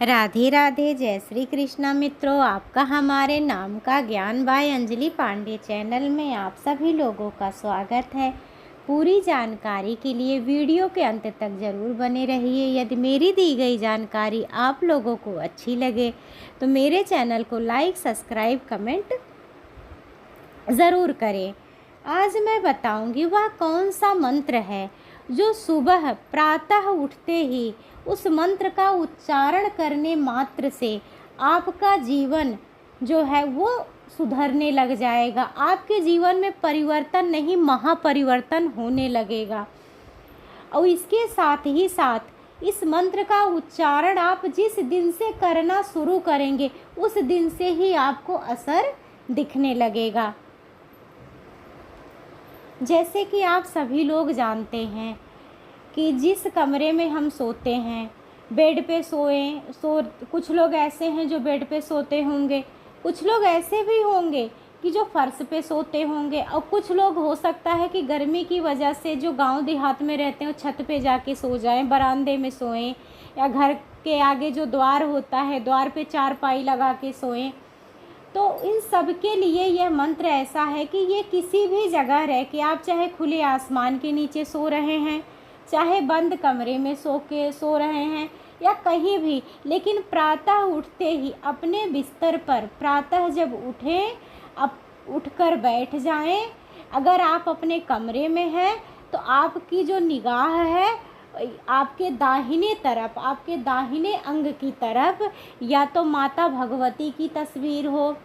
राधे राधे, जय श्री कृष्णा। मित्रों, आपका हमारे नाम का ज्ञान बाय अंजलि पांडे चैनल में आप सभी लोगों का स्वागत है। पूरी जानकारी के लिए वीडियो के अंत तक ज़रूर बने रहिए। यदि मेरी दी गई जानकारी आप लोगों को अच्छी लगे तो मेरे चैनल को लाइक, सब्सक्राइब, कमेंट ज़रूर करें। आज मैं बताऊंगी वह कौन सा मंत्र है जो सुबह प्रातः उठते ही उस मंत्र का उच्चारण करने मात्र से आपका जीवन जो है वो सुधरने लग जाएगा। आपके जीवन में परिवर्तन नहीं, महापरिवर्तन होने लगेगा। और इसके साथ ही साथ इस मंत्र का उच्चारण आप जिस दिन से करना शुरू करेंगे उस दिन से ही आपको असर दिखने लगेगा। जैसे कि आप सभी लोग जानते हैं कि जिस कमरे में हम सोते हैं, बेड पे कुछ लोग ऐसे हैं जो बेड पे सोते होंगे, कुछ लोग ऐसे भी होंगे कि जो फर्श पे सोते होंगे, और कुछ लोग हो सकता है कि गर्मी की वजह से जो गांव देहात में रहते हैं छत पे जाके सो जाएं, बरामदे में सोएं, या घर के आगे जो द्वार होता है द्वार पे चारपाई लगा के सोएं। तो इन सब के लिए यह मंत्र ऐसा है कि ये किसी भी जगह रह के, आप चाहे खुले आसमान के नीचे सो रहे हैं, चाहे बंद कमरे में सो रहे हैं, या कहीं भी, लेकिन प्रातः उठते ही अपने बिस्तर पर प्रातः जब उठें, अब उठकर बैठ जाएं। अगर आप अपने कमरे में हैं तो आपकी जो निगाह है आपके दाहिने तरफ, आपके दाहिने अंग की तरफ या तो माता भगवती की तस्वीर हो,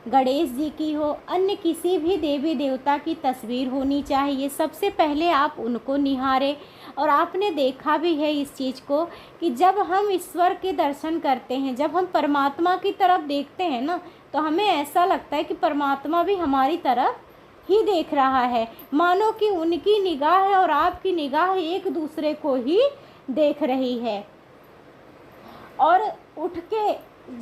गणेश जी की हो, अन्य किसी भी देवी देवता की तस्वीर होनी चाहिए। सबसे पहले आप उनको निहारें। और आपने देखा भी है इस चीज़ को कि जब हम ईश्वर के दर्शन करते हैं, जब हम परमात्मा की तरफ देखते हैं ना, तो हमें ऐसा लगता है कि परमात्मा भी हमारी तरफ ही देख रहा है, मानो कि उनकी निगाह और आपकी निगाह एक दूसरे को ही देख रही है। और उठ के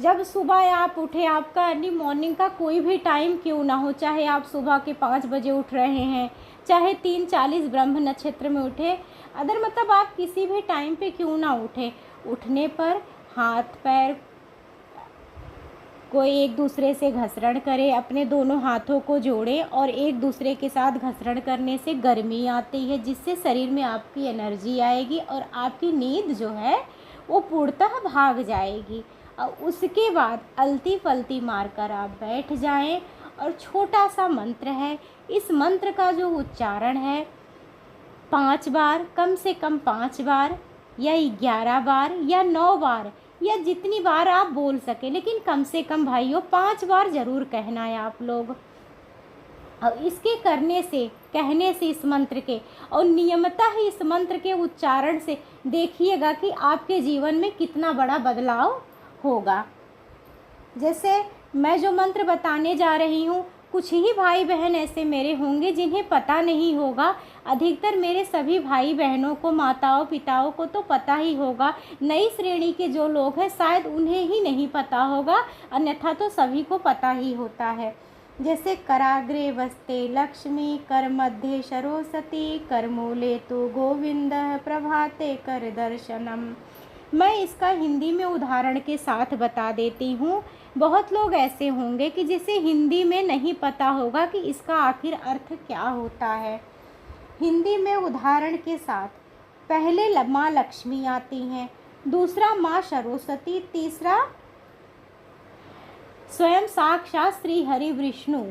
जब सुबह आप उठे, आपका अर्ली मॉर्निंग का कोई भी टाइम क्यों ना हो, चाहे आप सुबह के 5 बजे उठ रहे हैं, चाहे 3:40 ब्रह्म नक्षत्र में उठे, अदर मतलब आप किसी भी टाइम पे क्यों ना उठे, उठने पर हाथ पैर कोई एक दूसरे से घसरण करे, अपने दोनों हाथों को जोड़े, और एक दूसरे के साथ घसरण करने से गर्मी आती है, जिससे शरीर में आपकी एनर्जी आएगी और आपकी नींद जो है वो पूर्णतः भाग जाएगी। और उसके बाद अलती पलती मारकर आप बैठ जाएं। और छोटा सा मंत्र है, इस मंत्र का जो उच्चारण है 5 बार, कम से कम 5 बार या 11 बार या 9 बार या जितनी बार आप बोल सके, लेकिन कम से कम भाइयों 5 बार ज़रूर कहना है आप लोग। और इसके कहने से इस मंत्र के और नियमतः ही इस मंत्र के उच्चारण से देखिएगा कि आपके जीवन में कितना बड़ा बदलाव होगा। जैसे मैं जो मंत्र बताने जा रही हूँ, कुछ ही भाई बहन ऐसे मेरे होंगे जिन्हें पता नहीं होगा। अधिकतर मेरे सभी भाई बहनों को, माताओं पिताओं को तो पता ही होगा। नई श्रेणी के जो लोग हैं शायद उन्हें ही नहीं पता होगा, अन्यथा तो सभी को पता ही होता है। जैसे कराग्रे वस्ते लक्ष्मी, कर मध्य सरस्वती, कर मूले तु गोविंद, प्रभाते कर दर्शनम। मैं इसका हिंदी में उदाहरण के साथ बता देती हूँ। बहुत लोग ऐसे होंगे कि जिसे हिंदी में नहीं पता होगा कि इसका आखिर अर्थ क्या होता है। हिंदी में उदाहरण के साथ पहले माँ लक्ष्मी आती हैं, दूसरा माँ सरस्वती, तीसरा स्वयं साक्षात श्री हरि विष्णु,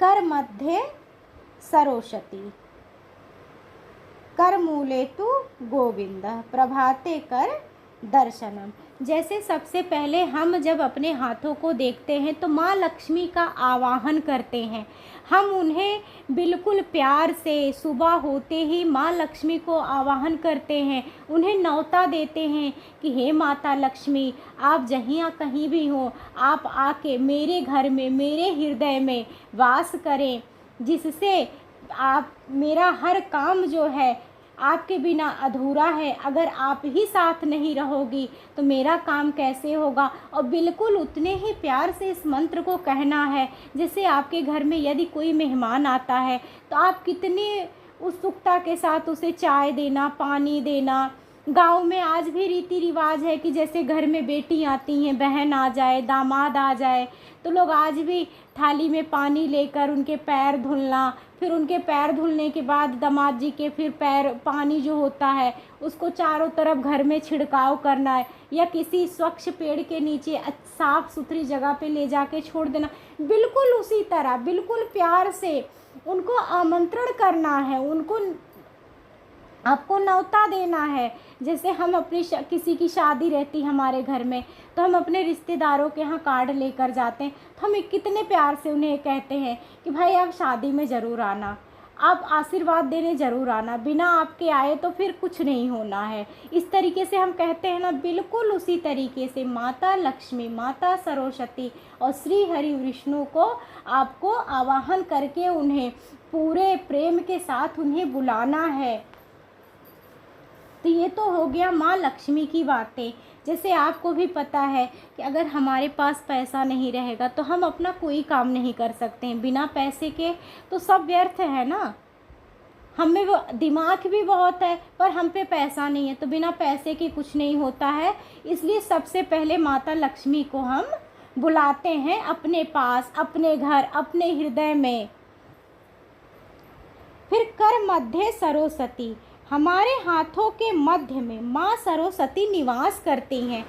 कर मध्य सरस्वती, कर मूले तु गोविंद, प्रभाते कर दर्शनम। जैसे सबसे पहले हम जब अपने हाथों को देखते हैं तो माँ लक्ष्मी का आवाहन करते हैं। हम उन्हें बिल्कुल प्यार से सुबह होते ही माँ लक्ष्मी को आवाहन करते हैं, उन्हें न्योता देते हैं कि हे माता लक्ष्मी, आप जहाँ कहीं भी हो, आप आके मेरे घर में, मेरे हृदय में वास करें, जिससे आप मेरा हर काम जो है आपके बिना अधूरा है। अगर आप ही साथ नहीं रहोगी तो मेरा काम कैसे होगा। और बिल्कुल उतने ही प्यार से इस मंत्र को कहना है जैसे आपके घर में यदि कोई मेहमान आता है तो आप कितनी उत्सुकता के साथ उसे चाय देना, पानी देना, गांव में आज भी रीति रिवाज है कि जैसे घर में बेटी आती हैं, बहन आ जाए, दामाद आ जाए, तो लोग आज भी थाली में पानी लेकर उनके पैर धुलना, फिर उनके पैर धुलने के बाद दामाद जी के फिर पैर पानी जो होता है उसको चारों तरफ घर में छिड़काव करना है, या किसी स्वच्छ पेड़ के नीचे साफ सुथरी जगह पे ले जाके छोड़ देना। बिल्कुल उसी तरह बिल्कुल प्यार से उनको आमंत्रण करना है, उनको आपको न्योता देना है। जैसे हम अपनी किसी की शादी रहती हमारे घर में, तो हम अपने रिश्तेदारों के यहाँ कार्ड लेकर जाते हैं, तो हम कितने प्यार से उन्हें कहते हैं कि भाई आप शादी में ज़रूर आना, आप आशीर्वाद देने ज़रूर आना, बिना आपके आए तो फिर कुछ नहीं होना है। इस तरीके से हम कहते हैं ना, बिल्कुल उसी तरीके से माता लक्ष्मी, माता सरस्वती और श्री हरि विष्णु को आपको आवाहन करके उन्हें पूरे प्रेम के साथ उन्हें बुलाना है। तो ये तो हो गया माँ लक्ष्मी की बातें। जैसे आपको भी पता है कि अगर हमारे पास पैसा नहीं रहेगा तो हम अपना कोई काम नहीं कर सकते हैं। बिना पैसे के तो सब व्यर्थ है ना। हमें वो दिमाग भी बहुत है पर हम पे पैसा नहीं है, तो बिना पैसे के कुछ नहीं होता है। इसलिए सबसे पहले माता लक्ष्मी को हम बुलाते हैं अपने पास, अपने घर, अपने हृदय में। फिर कर मध्य सरस्वती, हमारे हाथों के मध्य में माँ सरस्वती निवास करती हैं।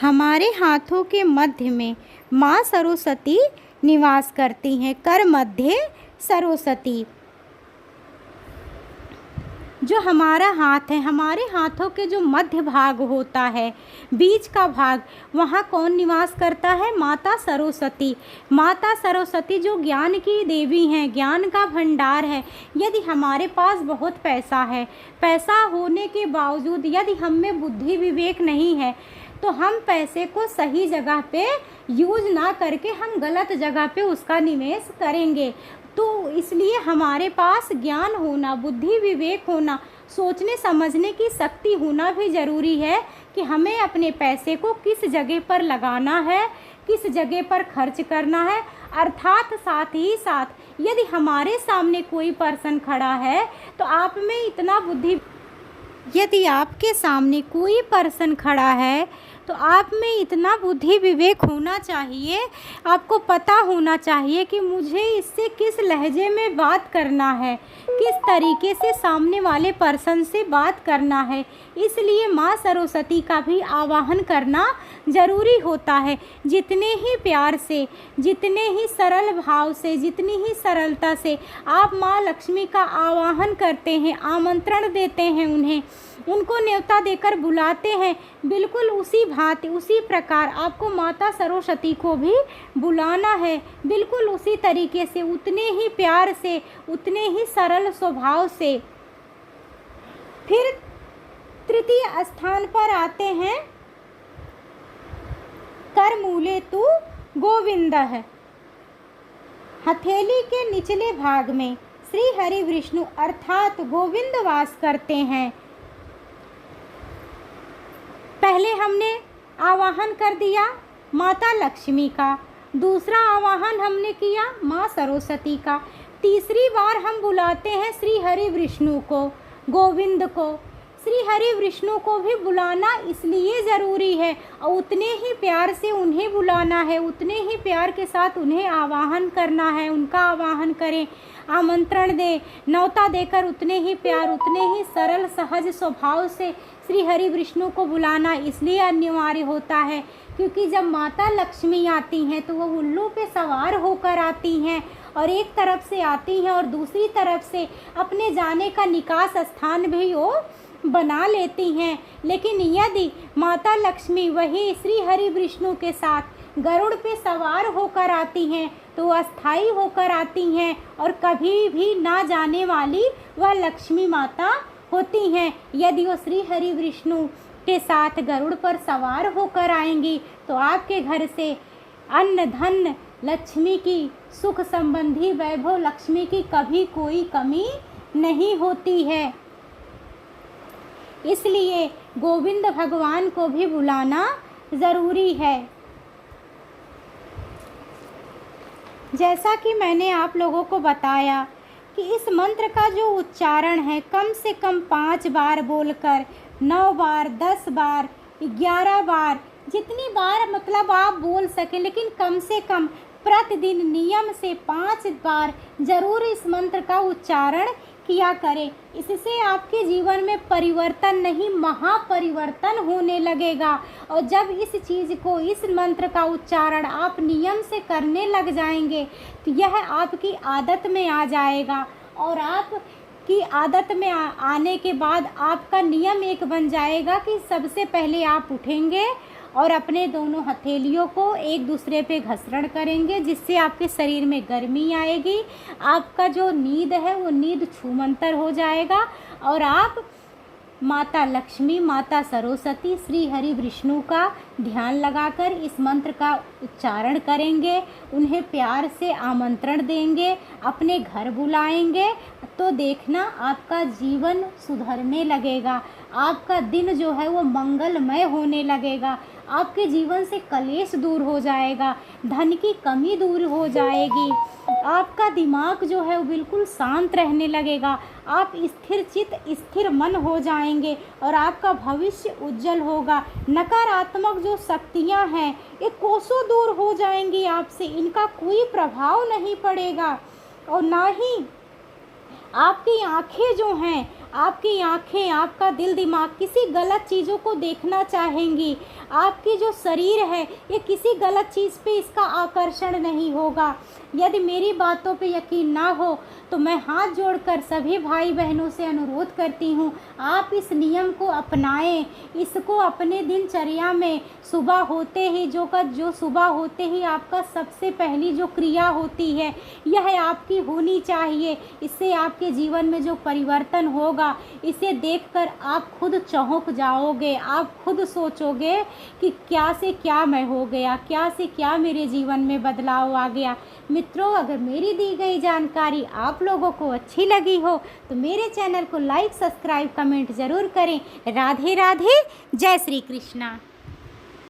हमारे हाथों के मध्य में माँ सरस्वती निवास करती हैं। कर मध्य सरस्वती, जो हमारा हाथ है, हमारे हाथों के जो मध्य भाग होता है, बीच का भाग, वहाँ कौन निवास करता है? माता सरस्वती। माता सरस्वती जो ज्ञान की देवी हैं, ज्ञान का भंडार है। यदि हमारे पास बहुत पैसा है, पैसा होने के बावजूद यदि हम में बुद्धि विवेक नहीं है, तो हम पैसे को सही जगह पे यूज ना करके हम गलत जगह पे उसका निवेश करेंगे। तो इसलिए हमारे पास ज्ञान होना, बुद्धि विवेक होना, सोचने समझने की शक्ति होना भी ज़रूरी है कि हमें अपने पैसे को किस जगह पर लगाना है, किस जगह पर खर्च करना है। अर्थात साथ ही साथ यदि हमारे सामने कोई पर्सन खड़ा है तो आप में इतना बुद्धि, यदि आपके सामने कोई पर्सन खड़ा है तो आप में इतना बुद्धि विवेक होना चाहिए, आपको पता होना चाहिए कि मुझे इससे किस लहजे में बात करना है, किस तरीके से सामने वाले पर्सन से बात करना है। इसलिए माँ सरस्वती का भी आवाहन करना ज़रूरी होता है। जितने ही प्यार से, जितने ही सरल भाव से, जितनी ही सरलता से आप माँ लक्ष्मी का आवाहन करते हैं, आमंत्रण देते हैं, उन्हें उनको न्योता देकर बुलाते हैं, बिल्कुल उसी भांति उसी प्रकार आपको माता सरस्वती को भी बुलाना है। बिल्कुल उसी तरीके से, उतने ही प्यार से, उतने ही सरल स्वभाव से। फिर तृतीय स्थान पर आते हैं कर मूले तू गोविंद है। हथेली के निचले भाग में श्री हरि विष्णु अर्थात गोविंद वास करते हैं। पहले हमने आवाहन कर दिया माता लक्ष्मी का, दूसरा आवाहन हमने किया माँ सरस्वती का, तीसरी बार हम बुलाते हैं श्री हरि विष्णु को, गोविंद को। श्री हरि विष्णु को भी बुलाना इसलिए ज़रूरी है और उतने ही प्यार से उन्हें बुलाना है, उतने ही प्यार के साथ उन्हें आवाहन करना है। उनका आवाहन करें, आमंत्रण दें, न्योता देकर उतने ही प्यार, उतने ही सरल सहज स्वभाव से श्री हरि विष्णु को बुलाना इसलिए अनिवार्य होता है क्योंकि जब माता लक्ष्मी आती हैं तो वो उल्लू पे सवार होकर आती हैं और एक तरफ से आती हैं और दूसरी तरफ से अपने जाने का निकास स्थान भी वो बना लेती हैं। लेकिन यदि माता लक्ष्मी वही श्री हरि विष्णु के साथ गरुड़ पे सवार होकर आती हैं तो अस्थाई होकर आती हैं और कभी भी ना जाने वाली वह लक्ष्मी माता होती हैं। यदि वो श्री हरि विष्णु के साथ गरुड़ पर सवार होकर आएंगी तो आपके घर से अन्न धन लक्ष्मी की, सुख संबंधी वैभव लक्ष्मी की कभी कोई कमी नहीं होती है। इसलिए गोविंद भगवान को भी बुलाना ज़रूरी है। जैसा कि मैंने आप लोगों को बताया कि इस मंत्र का जो उच्चारण है कम से कम 5 बार बोलकर, 9 बार, 10 बार, 11 बार, जितनी बार मतलब आप बोल सकें, लेकिन कम से कम प्रतिदिन नियम से 5 बार ज़रूर इस मंत्र का उच्चारण किया करें। इससे आपके जीवन में परिवर्तन नहीं, महापरिवर्तन होने लगेगा। और जब इस चीज़ को, इस मंत्र का उच्चारण आप नियम से करने लग जाएंगे तो यह आपकी आदत में आ जाएगा। और आपकी आदत में आने के बाद आपका नियम एक बन जाएगा कि सबसे पहले आप उठेंगे और अपने दोनों हथेलियों को एक दूसरे पे घसरण करेंगे, जिससे आपके शरीर में गर्मी आएगी। आपका जो नींद है वो नींद छूमंतर हो जाएगा और आप माता लक्ष्मी, माता सरस्वती, श्री हरि विष्णु का ध्यान लगाकर इस मंत्र का उच्चारण करेंगे, उन्हें प्यार से आमंत्रण देंगे, अपने घर बुलाएंगे, तो देखना आपका जीवन सुधरने लगेगा। आपका दिन जो है वो मंगलमय होने लगेगा। आपके जीवन से कलेश दूर हो जाएगा, धन की कमी दूर हो जाएगी, आपका दिमाग जो है वो बिल्कुल शांत रहने लगेगा। आप स्थिर चित्त, स्थिर मन हो जाएंगे और आपका भविष्य उज्जवल होगा। नकारात्मक जो शक्तियां हैं ये कोसों दूर हो जाएंगी आपसे, इनका कोई प्रभाव नहीं पड़ेगा। और ना ही आपकी आँखें जो हैं, आपकी आँखें, आपका दिल दिमाग किसी गलत चीज़ों को देखना चाहेंगी। आपकी जो शरीर है ये किसी गलत चीज़ पे इसका आकर्षण नहीं होगा। यदि मेरी बातों पे यकीन ना हो तो मैं हाथ जोड़कर सभी भाई बहनों से अनुरोध करती हूँ, आप इस नियम को अपनाएं, इसको अपने दिनचर्या में सुबह होते ही जो सुबह होते ही आपका सबसे पहली जो क्रिया होती है यह आपकी होनी चाहिए। इससे आपके जीवन में जो परिवर्तन होगा इसे देखकर आप खुद चौंक जाओगे, आप खुद सोचोगे कि क्या से क्या मैं हो गया, क्या से क्या मेरे जीवन में बदलाव आ गया। मित्रों, अगर मेरी दी गई जानकारी आप लोगों को अच्छी लगी हो तो मेरे चैनल को लाइक, सब्सक्राइब, कमेंट ज़रूर करें। राधे राधे, जय श्री कृष्णा।